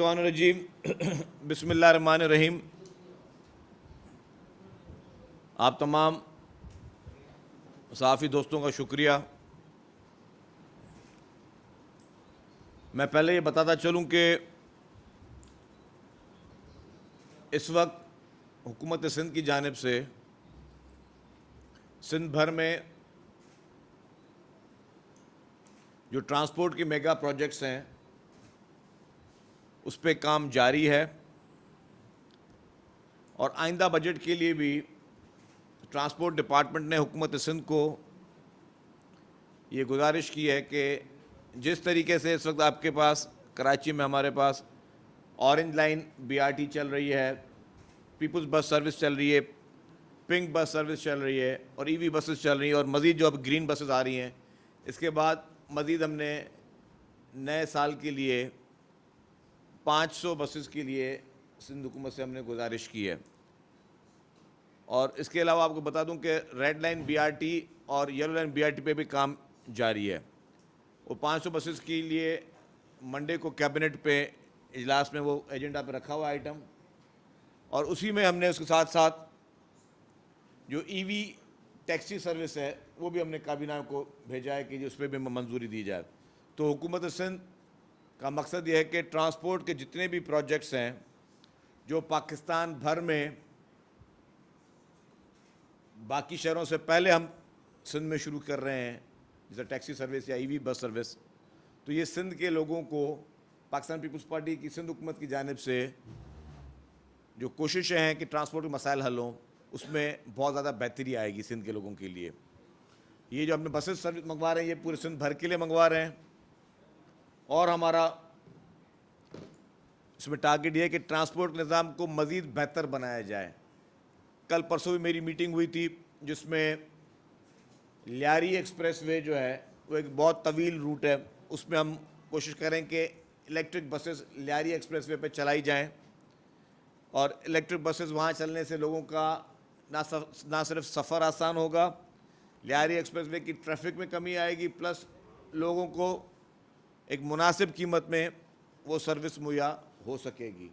मिनशैतानिर्रजीम बिस्मिल्लाहिर्रहमानिर्रहीम। आप तमाम सहाफ़ी दोस्तों का शुक्रिया। मैं पहले ये बताता चलूँ कि इस वक्त हुकूमत सिंध की जानिब से सिंध भर में जो ट्रांसपोर्ट के मेगा प्रोजेक्ट्स हैं उस पर काम जारी है और आइंदा बजट के लिए भी ट्रांसपोर्ट डिपार्टमेंट ने हुकूमत सिंध को ये गुजारिश की है कि जिस तरीके से इस वक्त आपके पास कराची में हमारे पास ऑरेंज लाइन BRT चल रही है, पीपल्स बस सर्विस चल रही है, पिंक बस सर्विस चल रही है और EV बसेस चल रही हैं और मज़ीद जो अब ग्रीन बसेस आ रही हैं, इसके बाद मज़ीद हमने नए साल के लिए 500 बसेस के लिए सिंध हुकूमत से हमने गुजारिश की है। और इसके अलावा आपको बता दूं कि रेड लाइन BRT और येलो लाइन BRT पे भी काम जारी है। वो 500 बसेस के लिए मंडे को कैबिनेट पे इजलास में वो एजेंडा पे रखा हुआ आइटम, और उसी में हमने उसके साथ साथ जो EV टैक्सी सर्विस है वो भी हमने काबीना को भेजा है कि उस पर भी मंजूरी दी जाए। तो हुकूमत सिंध का मकसद ये है कि ट्रांसपोर्ट के जितने भी प्रोजेक्ट्स हैं जो पाकिस्तान भर में बाकी शहरों से पहले हम सिंध में शुरू कर रहे हैं, जैसे टैक्सी सर्विस या EV बस सर्विस, तो ये सिंध के लोगों को पाकिस्तान पीपल्स पार्टी की सिंध हुकूमत की जानिब से जो कोशिशें हैं कि ट्रांसपोर्ट के मसाइल हल हों, उसमें बहुत ज़्यादा बेहतरी आएगी सिंध के लोगों के लिए। ये जो हमने बसेस सर्विस मंगवा रहे हैं ये पूरे सिंध भर के लिए मंगवा रहे हैं और हमारा इसमें टारगेट ये है कि ट्रांसपोर्ट निज़ाम को मज़ीद बेहतर बनाया जाए। कल परसों भी मेरी मीटिंग हुई थी जिसमें लियारी एक्सप्रेस वे जो है वो एक बहुत तवील रूट है, उसमें हम कोशिश करें कि electric buses Lyari express way पर चलाई जाएँ और इलेक्ट्रिक बसेस वहाँ चलने से लोगों का ना सिर्फ सफ़र आसान होगा, लियारी एक्सप्रेस वे की ट्रैफिक में कमी आएगी, प्लस लोगों को एक मुनासिब कीमत में वो सर्विस मुहैया हो सकेगी।